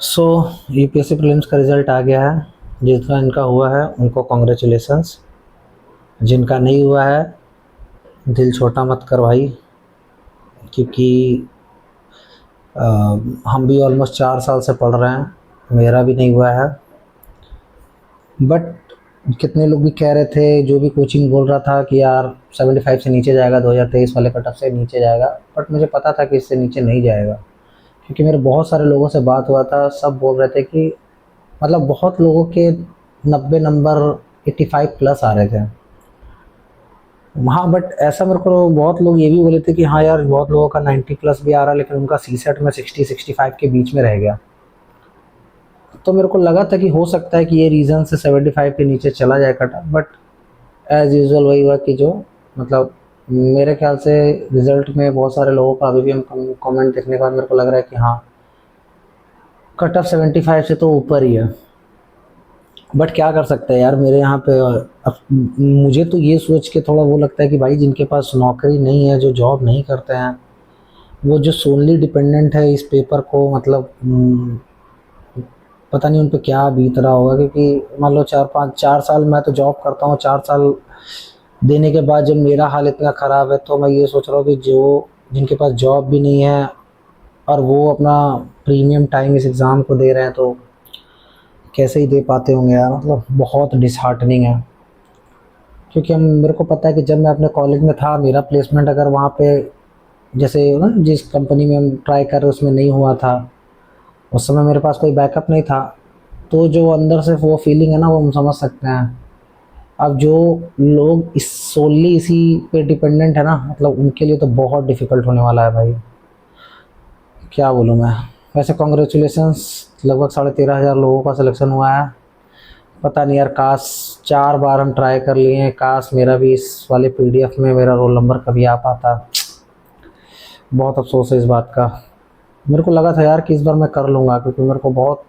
सो UPSC prelims का result आ गया है। जिनका इनका हुआ है उनको कॉन्ग्रेचुलेसन्स। जिनका नहीं हुआ है दिल छोटा मत कर भाई, क्योंकि हम भी ऑलमोस्ट 4 साल से पढ़ रहे हैं, मेरा भी नहीं हुआ है। बट कितने लोग भी कह रहे थे, जो भी कोचिंग बोल रहा था कि यार 75 से नीचे जाएगा, 2023 वाले कट ऑफ से नीचे जाएगा। बट मुझे पता था कि इससे नीचे नहीं जाएगा, क्योंकि मेरे बहुत सारे लोगों से बात हुआ था। सब बोल रहे थे कि मतलब बहुत लोगों के 90 नंबर 85 प्लस आ रहे थे। हाँ, बट ऐसा मेरे को बहुत लोग ये भी बोले थे कि हाँ यार, बहुत लोगों का 90 प्लस भी आ रहा है, लेकिन उनका सी सेट में 60-65 के बीच में रह गया। तो मेरे को लगा था कि हो सकता है कि ये रीज़न से 75 के नीचे चला जाए cut off. But as usual वही हुआ कि जो मतलब मेरे ख्याल से रिज़ल्ट में बहुत सारे लोगों का अभी भी हम कमेंट देखने के बाद मेरे को लग रहा है कि हाँ, कट ऑफ 75 से तो ऊपर ही है। बट क्या कर सकते हैं यार, मेरे यहाँ पे अब मुझे तो ये सोच के थोड़ा वो लगता है कि भाई जिनके पास नौकरी नहीं है, जो जॉब नहीं करते हैं, वो जो सोनली डिपेंडेंट है इस पेपर को, मतलब पता नहीं उन पे क्या बीत रहा होगा। क्योंकि मान लो 4 साल मैं तो जॉब करता हूँ, 4 साल देने के बाद जब मेरा हाल इतना ख़राब है, तो मैं ये सोच रहा हूँ कि जो जिनके पास जॉब भी नहीं है और वो अपना प्रीमियम टाइम इस एग्ज़ाम को दे रहे हैं, तो कैसे ही दे पाते होंगे यार। मतलब बहुत डिसहार्टनिंग है। क्योंकि हम मेरे को पता है कि जब मैं अपने कॉलेज में था, मेरा प्लेसमेंट अगर वहाँ पे जैसे ना जिस कंपनी में हम ट्राई कर रहे उसमें नहीं हुआ था, उस समय मेरे पास कोई बैकअप नहीं था। तो जो अंदर से वो फीलिंग है ना, वो हम समझ सकते हैं। अब जो लोग इस सोनली इसी पे डिपेंडेंट है ना, मतलब उनके लिए तो बहुत डिफ़िकल्ट होने वाला है भाई। क्या बोलूँ मैं। वैसे कॉन्ग्रेचुलेसन्स, लगभग 13,500 लोगों का सिलेक्शन हुआ है। पता नहीं यार, काश 4 बार हम ट्राई कर लिए हैं, काश मेरा भी इस वाले पीडीएफ में मेरा रोल नंबर कभी आ पाता। बहुत अफसोस है इस बात का। मेरे को लगा था यार कि इस बार मैं कर लूँगा, क्योंकि मेरे को बहुत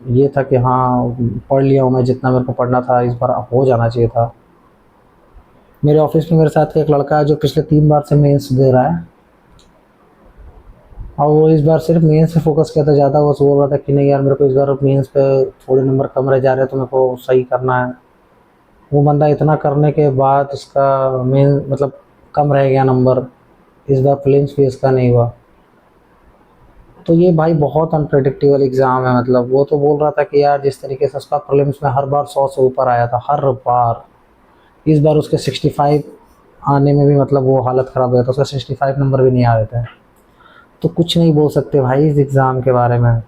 ये था कि हाँ, पढ़ लिया हूँ मैं, जितना मेरे को पढ़ना था इस बार हो जाना चाहिए था। मेरे ऑफिस में मेरे साथ का एक लड़का है जो पिछले 3 बार से मेंस दे रहा है, और वो इस बार सिर्फ मेंस पे फोकस किया था ज़्यादा। वो बोल रहा था कि नहीं यार, मेरे को इस बार मेंस पे थोड़े नंबर कम रह जा रहे हैं, तो मेरे को सही करना है। वो बंदा इतना करने के बाद उसका मेन मतलब कम रह गया नंबर। इस बार प्रीलिम्स भी इसका नहीं हुआ। तो ये भाई बहुत अनप्रेडिक्टेबल एग्ज़ाम है। मतलब वो तो बोल रहा था कि यार जिस तरीके से उसका प्रीलिम्स में हर बार 100 से ऊपर आया था, हर बार, इस बार उसके 65 आने में भी मतलब वो हालत ख़राब हो गया था। उसका 65 नंबर भी नहीं आ रहे थे। तो कुछ नहीं बोल सकते भाई इस एग्ज़ाम के बारे में।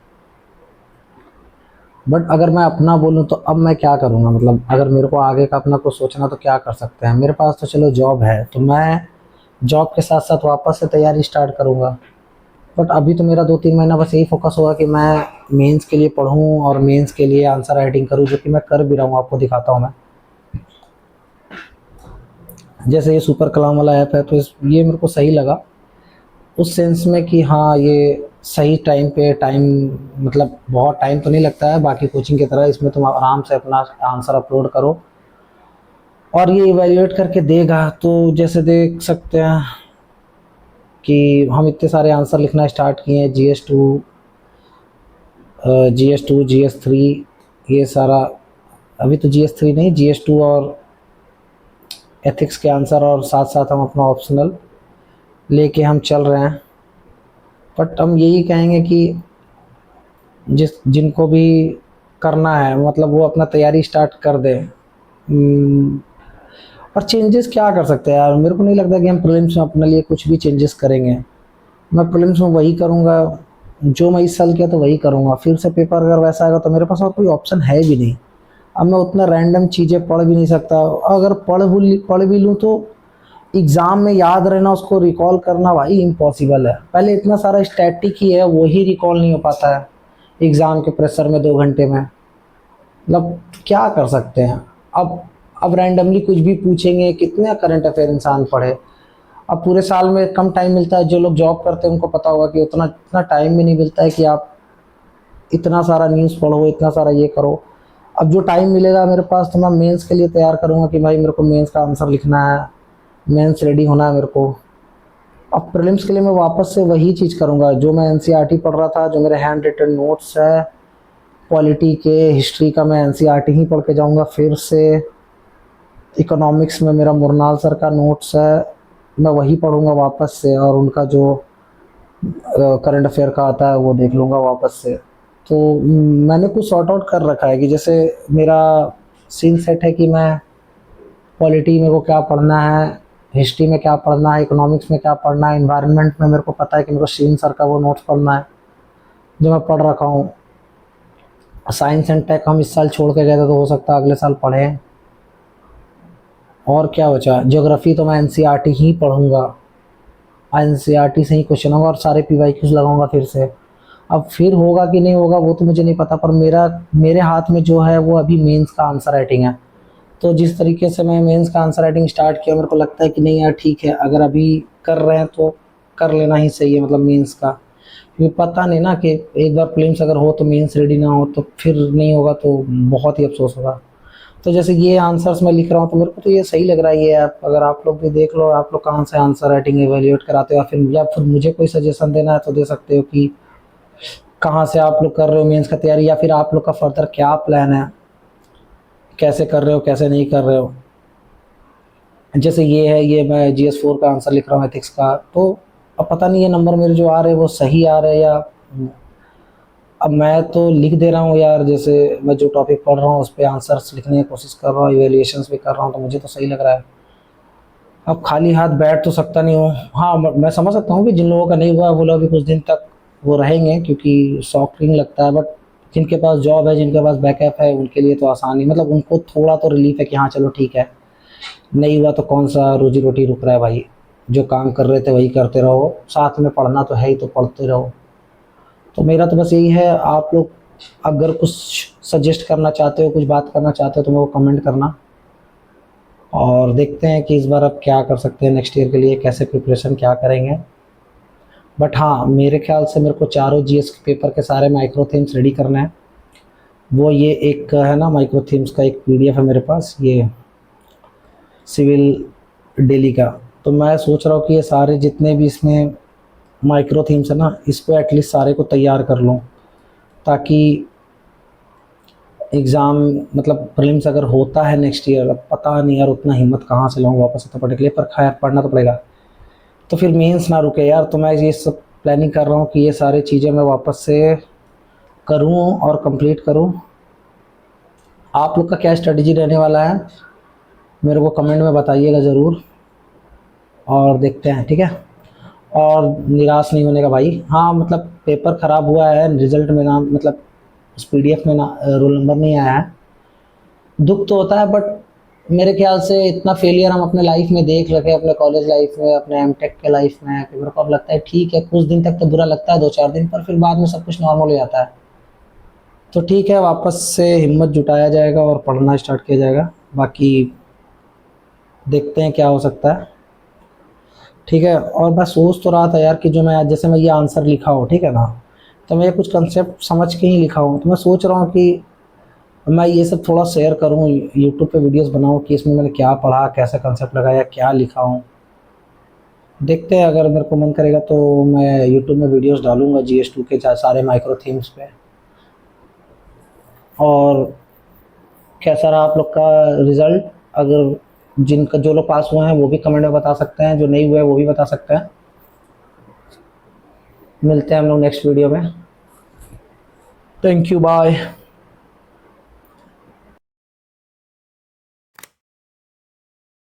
बट अगर मैं अपना बोलूँ तो अब मैं क्या करूँगा, मतलब अगर मेरे को आगे का अपना कुछ सोचना, तो क्या कर सकते हैं। मेरे पास तो चलो जॉब है, तो मैं जॉब के साथ साथ वापस से तैयारी स्टार्ट करूँगा। बट अभी तो मेरा 2-3 महीना बस यही फोकस होगा कि मैं मेंस के लिए पढूँ और मेंस के लिए आंसर राइटिंग करूँ, जो कि मैं कर भी रहा हूँ। आपको दिखाता हूँ मैं। जैसे ये सुपर कलाम वाला ऐप है, तो ये मेरे को सही लगा उस सेंस में कि हाँ, ये सही टाइम पे टाइम, मतलब बहुत टाइम तो नहीं लगता है बाकी कोचिंग की तरह। इसमें तुम आराम से अपना आंसर अपलोड करो और ये इवैल्यूएट करके देगा। तो जैसे देख सकते हैं कि हम इतने सारे आंसर लिखना स्टार्ट किए हैं, GS2 GS3, ये सारा। अभी तो GS3 नहीं, GS2 और एथिक्स के आंसर, और साथ साथ हम अपना ऑप्शनल लेके हम चल रहे हैं। बट हम यही कहेंगे कि जिनको भी करना है, मतलब वो अपना तैयारी स्टार्ट कर दें। और चेंजेस क्या कर सकते हैं यार, मेरे को नहीं लगता कि हम प्रीलिम्स में अपने लिए कुछ भी चेंजेस करेंगे। मैं प्रीलिम्स में वही करूँगा जो मैं इस साल किया, तो वही करूँगा। फिर से पेपर अगर वैसा आएगा तो मेरे पास और कोई ऑप्शन है भी नहीं। अब मैं उतना रैंडम चीज़ें पढ़ भी नहीं सकता। अगर पढ़ भी लूँ तो एग्ज़ाम में याद रहना, उसको रिकॉल करना भाई इम्पॉसिबल है। पहले इतना सारा स्टैटिक ही है, वही रिकॉल नहीं हो पाता है एग्ज़ाम के प्रेशर में 2 घंटे में। मतलब क्या कर सकते हैं। अब रैंडमली कुछ भी पूछेंगे, कितने करंट अफेयर इंसान पढ़े। अब पूरे साल में कम टाइम मिलता है। जो लोग जॉब करते हैं उनको पता होगा कि उतना इतना टाइम भी नहीं मिलता है कि आप इतना सारा न्यूज़ पढ़ो, इतना सारा ये करो। अब जो टाइम मिलेगा मेरे पास, तो मैं मेंस के लिए तैयार करूँगा कि भाई मेरे को मेंस का आंसर लिखना है, मेंस रेडी होना है मेरे को। अब प्रीलिम्स के लिए मैं वापस से वही चीज़ करूँगा जो मैं एनसीईआरटी पढ़ रहा था, जो मेरे हैंड रिटन नोट्स है पॉलिटी के, हिस्ट्री का मैं एनसीईआरटी ही पढ़ के जाऊँगा फिर से। इकोनॉमिक्स में मेरा मुरनाल सर का नोट्स है, मैं वही पढ़ूँगा वापस से, और उनका जो करंट अफेयर का आता है वो देख लूँगा वापस से। तो मैंने कुछ सॉर्ट आउट कर रखा है कि जैसे मेरा सीन सेट है कि मैं पॉलिटी मेरे को क्या पढ़ना है, हिस्ट्री में क्या पढ़ना है, इकोनॉमिक्स में क्या पढ़ना है, इन्वायरमेंट में मेरे को पता है कि मेरे को शीन सर का वो नोट्स पढ़ना है जो मैं पढ़ रखा हूँ। साइंस एंड टेक हम इस साल छोड़ के गए थे, तो हो सकता है अगले साल पढ़ें। और क्या बचा, ज्योग्राफी तो मैं एनसीईआरटी ही पढ़ूँगा, एनसीईआरटी से ही क्वेश्चन होगा और सारे पीवाईक्यूज लगाऊंगा फिर से। अब फिर होगा कि नहीं होगा वो तो मुझे नहीं पता, पर मेरे हाथ में जो है वो अभी मेंस का आंसर राइटिंग है। तो जिस तरीके से मैं मेंस का आंसर राइटिंग स्टार्ट किया, मेरे को लगता है कि नहीं यार ठीक है, अगर अभी कर रहे हैं तो कर लेना ही सही है, मतलब मेंस का। क्योंकि पता नहीं ना कि एक बार प्रीलिम्स अगर हो तो मेंस रेडी ना हो तो फिर नहीं होगा तो बहुत ही अफसोस होगा। तो जैसे ये आंसर्स मैं लिख रहा हूँ तो मेरे को तो ये सही लग रहा है ये ऐप। अगर आप लोग भी देख लो, आप लोग कहाँ से आंसर राइटिंग एवेल्यूएट कराते हो, या फिर मुझे कोई सजेशन देना है तो दे सकते हो कि कहाँ से आप लोग कर रहे हो मेंस का तैयारी, या फिर आप लोग का फर्दर क्या प्लान है, कैसे कर रहे हो कैसे नहीं कर रहे हो। जैसे ये है, ये मैं GS4 का आंसर लिख रहा हूँ एथिक्स का, तो अब पता नहीं ये नंबर मेरे जो आ रहे हैं वो सही आ रहे हैं या, अब मैं तो लिख दे रहा हूँ यार, जैसे मैं जो टॉपिक पढ़ रहा हूँ उस पर आंसर्स लिखने की कोशिश कर रहा हूँ, इवेल्युएशंस भी कर रहा हूँ, तो मुझे तो सही लग रहा है। अब खाली हाथ बैठ तो सकता नहीं हूँ। हाँ, मैं समझ सकता हूँ कि जिन लोगों का नहीं हुआ वो लोग भी कुछ दिन तक वो रहेंगे, क्योंकि शॉकिंग लगता है, बट जिनके पास जॉब है, जिनके पास बैकअप है, उनके लिए तो आसानी, मतलब उनको थोड़ा तो रिलीफ है कि हाँ चलो ठीक है, नहीं हुआ तो कौन सा रोजी रोटी रुक रहा है भाई, जो काम कर रहे थे वही करते रहो, साथ में पढ़ना तो है ही तो पढ़ते रहो। तो मेरा तो बस यही है, आप लोग अगर कुछ सजेस्ट करना चाहते हो, कुछ बात करना चाहते हो तो मेरे को कमेंट करना, और देखते हैं कि इस बार अब क्या कर सकते हैं, नेक्स्ट ईयर के लिए कैसे प्रिपरेशन क्या करेंगे। बट हाँ, मेरे ख्याल से मेरे को चारों जीएस के पेपर के सारे माइक्रो थीम्स रेडी करना है। वो ये एक है ना, माइक्रो थीम्स का एक पीडीएफ है मेरे पास, ये सिविल डेली का। तो मैं सोच रहा हूँ कि ये सारे जितने भी इसमें माइक्रो थीम्स है ना, इसको एटलीस्ट सारे को तैयार कर लूँ, ताकि एग्ज़ाम, मतलब प्रीलिम्स अगर होता है नेक्स्ट ईयर, अब पता नहीं यार उतना हिम्मत कहाँ से लाऊं वापस से पढ़ने के लिए, पर खैर पढ़ना तो पड़ेगा। तो फिर मेंस ना रुके यार, तो मैं ये सब प्लानिंग कर रहा हूँ कि ये सारी चीज़ें मैं वापस से करूँ और कंप्लीट करूँ। आप लोग का क्या स्ट्रेटजी रहने वाला है मेरे को कमेंट में बताइएगा ज़रूर, और देखते हैं, ठीक है। और निराश नहीं होने का भाई। हाँ, मतलब पेपर ख़राब हुआ है, रिजल्ट में नाम, मतलब उस पीडीएफ में ना रोल नंबर नहीं आया है, दुख तो होता है, बट मेरे ख्याल से इतना फेलियर हम अपने लाइफ में देख रखे, अपने कॉलेज लाइफ में, अपने एमटेक के लाइफ में, कि मेरे को अब लगता है ठीक है, कुछ दिन तक तो बुरा लगता है, 2-4 दिन, पर फिर बाद में सब कुछ नॉर्मल हो जाता है। तो ठीक है, वापस से हिम्मत जुटाया जाएगा और पढ़ना स्टार्ट किया जाएगा, बाकी देखते हैं क्या हो सकता है, ठीक है। और मैं सोच तो रहा था यार कि जो मैं आज, जैसे मैं ये आंसर लिखा हूँ, ठीक है ना, तो मैं ये कुछ कंसेप्ट समझ के ही लिखा हूँ, तो मैं सोच रहा हूँ कि मैं ये सब थोड़ा शेयर करूँ, यूट्यूब पे वीडियोस बनाऊँ कि इसमें मैंने क्या पढ़ा, कैसे कंसेप्ट लगाया, क्या लिखा हूँ। देखते हैं, अगर मेरे को मन करेगा तो मैं यूट्यूब में वीडियोस डालूँगा GS2 के सारे माइक्रो थीम्स पे। और कैसा रहा आप लोग का रिज़ल्ट, अगर जिनका, जो लोग पास हुए हैं वो भी कमेंट में बता सकते हैं, जो नहीं हुए वो भी बता सकते हैं। मिलते हैं हम लोग नेक्स्ट वीडियो में। Thank you, bye.